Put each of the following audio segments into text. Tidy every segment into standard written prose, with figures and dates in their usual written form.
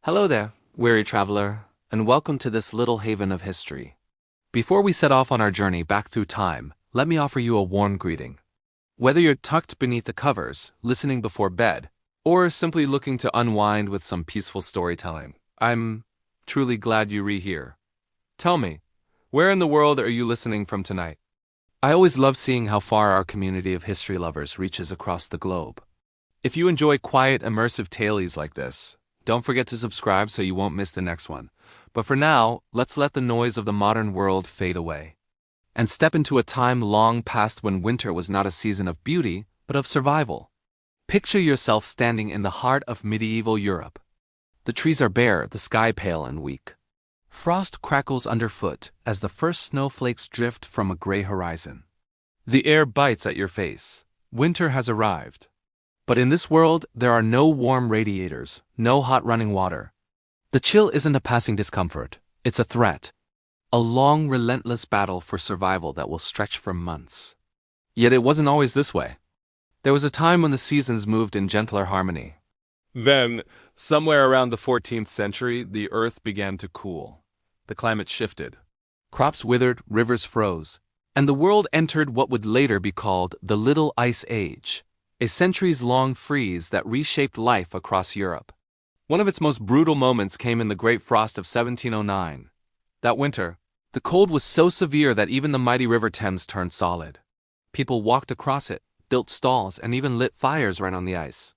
Hello there, weary traveler, and welcome to this little haven of history. Before we set off on our journey back through time, let me offer you a warm greeting. Whether you're tucked beneath the covers, listening before bed, or simply looking to unwind with some peaceful storytelling, I'm truly glad you're here. Tell me, where in the world are you listening from tonight? I always love seeing how far our community of history lovers reaches across the globe. If you enjoy quiet, immersive tales like this, don't forget to subscribe so you won't miss the next one. But for now, let's let the noise of the modern world fade away and step into a time long past when winter was not a season of beauty, but of survival. Picture yourself standing in the heart of medieval Europe. The trees are bare, the sky pale and weak. Frost crackles underfoot as the first snowflakes drift from a gray horizon. The air bites at your face. Winter has arrived. But in this world, there are no warm radiators, no hot running water. The chill isn't a passing discomfort, it's a threat. A long, relentless battle for survival that will stretch for months. Yet it wasn't always this way. There was a time when the seasons moved in gentler harmony. Then, somewhere around the 14th century, the earth began to cool. The climate shifted. Crops withered, rivers froze, and the world entered what would later be called the Little Ice Age, a centuries-long freeze that reshaped life across Europe. One of its most brutal moments came in the Great Frost of 1709. That winter, the cold was so severe that even the mighty River Thames turned solid. People walked across it, built stalls, and even lit fires right on the ice.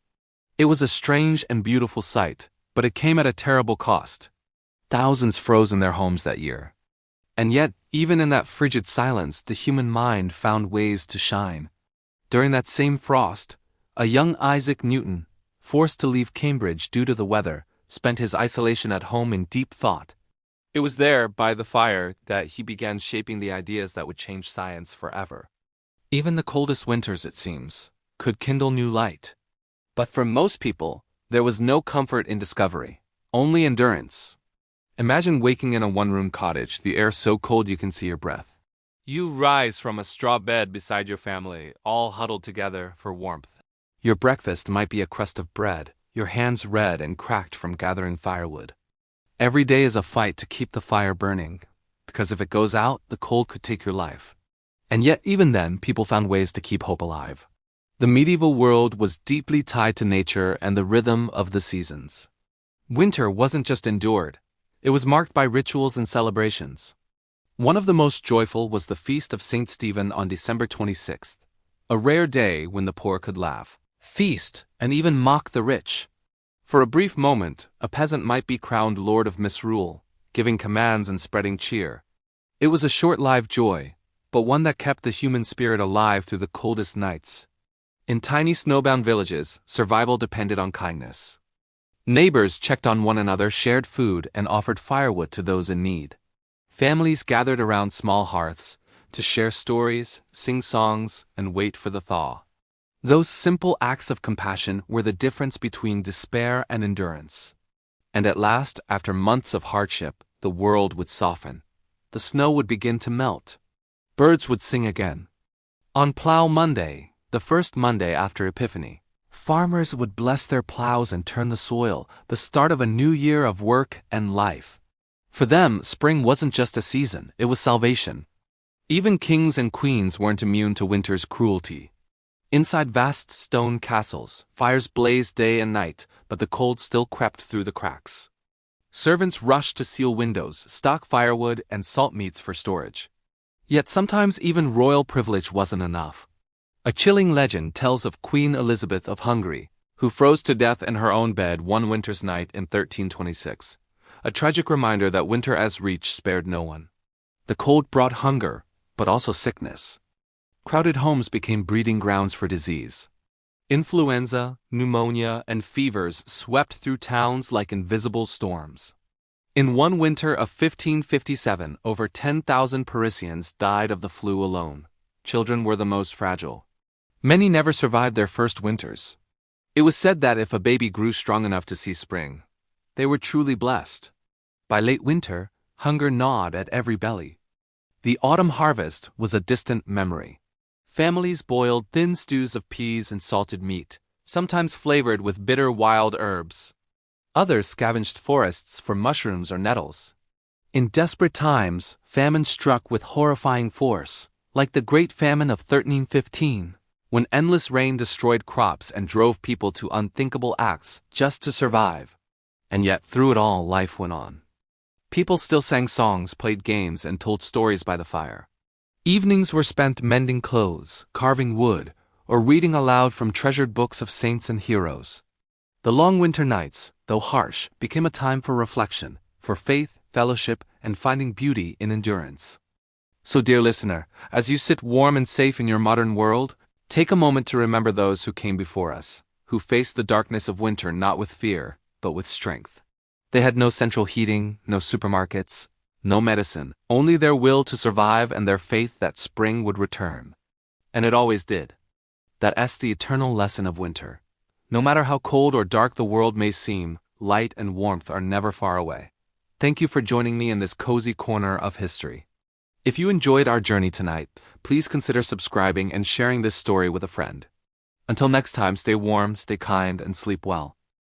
It was a strange and beautiful sight, but it came at a terrible cost. Thousands froze in their homes that year. And yet, even in that frigid silence, the human mind found ways to shine. During that same frost, a young Isaac Newton, forced to leave Cambridge due to the weather, spent his isolation at home in deep thought. It was there, by the fire, that he began shaping the ideas that would change science forever. Even the coldest winters, it seems, could kindle new light. But for most people, there was no comfort in discovery, only endurance. Imagine waking in a one-room cottage, the air so cold you can see your breath. You rise from a straw bed beside your family, all huddled together for warmth. Your breakfast might be a crust of bread, your hands red and cracked from gathering firewood. Every day is a fight to keep the fire burning, because if it goes out, the cold could take your life. And yet, even then, people found ways to keep hope alive. The medieval world was deeply tied to nature and the rhythm of the seasons. Winter wasn't just endured. It was marked by rituals and celebrations. One of the most joyful was the Feast of St. Stephen on December 26th, a rare day when the poor could laugh, feast, and even mock the rich. For a brief moment, a peasant might be crowned Lord of Misrule, giving commands and spreading cheer. It was a short-lived joy, but one that kept the human spirit alive through the coldest nights. In tiny snowbound villages, survival depended on kindness. Neighbors checked on one another, shared food, and offered firewood to those in need. Families gathered around small hearths to share stories, sing songs, and wait for the thaw. Those simple acts of compassion were the difference between despair and endurance. And at last, after months of hardship, the world would soften. The snow would begin to melt. Birds would sing again. On Plough Monday, the first Monday after Epiphany, farmers would bless their plows and turn the soil, the start of a new year of work and life. For them, spring wasn't just a season, it was salvation. Even kings and queens weren't immune to winter's cruelty. Inside vast stone castles, fires blazed day and night, but the cold still crept through the cracks. Servants rushed to seal windows, stock firewood, and salt meats for storage. Yet sometimes even royal privilege wasn't enough. A chilling legend tells of Queen Elizabeth of Hungary, who froze to death in her own bed one winter's night in 1326. A tragic reminder that winter as reach spared no one. The cold brought hunger, but also sickness. Crowded homes became breeding grounds for disease. Influenza, pneumonia, and fevers swept through towns like invisible storms. In one winter of 1557, over 10,000 Parisians died of the flu alone. Children were the most fragile. Many never survived their first winters. It was said that if a baby grew strong enough to see spring, they were truly blessed. By late winter, hunger gnawed at every belly. The autumn harvest was a distant memory. Families boiled thin stews of peas and salted meat, sometimes flavored with bitter wild herbs. Others scavenged forests for mushrooms or nettles. In desperate times, famine struck with horrifying force, like the Great Famine of 1315, when endless rain destroyed crops and drove people to unthinkable acts just to survive. And yet, through it all, life went on. People still sang songs, played games, and told stories by the fire. Evenings were spent mending clothes, carving wood, or reading aloud from treasured books of saints and heroes. The long winter nights, though harsh, became a time for reflection, for faith, fellowship, and finding beauty in endurance. So, dear listener, as you sit warm and safe in your modern world, take a moment to remember those who came before us, who faced the darkness of winter not with fear, but with strength. They had no central heating, no supermarkets, no medicine, only their will to survive and their faith that spring would return. And it always did. That's the eternal lesson of winter. No matter how cold or dark the world may seem, light and warmth are never far away. Thank you for joining me in this cozy corner of history. If you enjoyed our journey tonight, please consider subscribing and sharing this story with a friend. Until next time, stay warm, stay kind, and sleep well.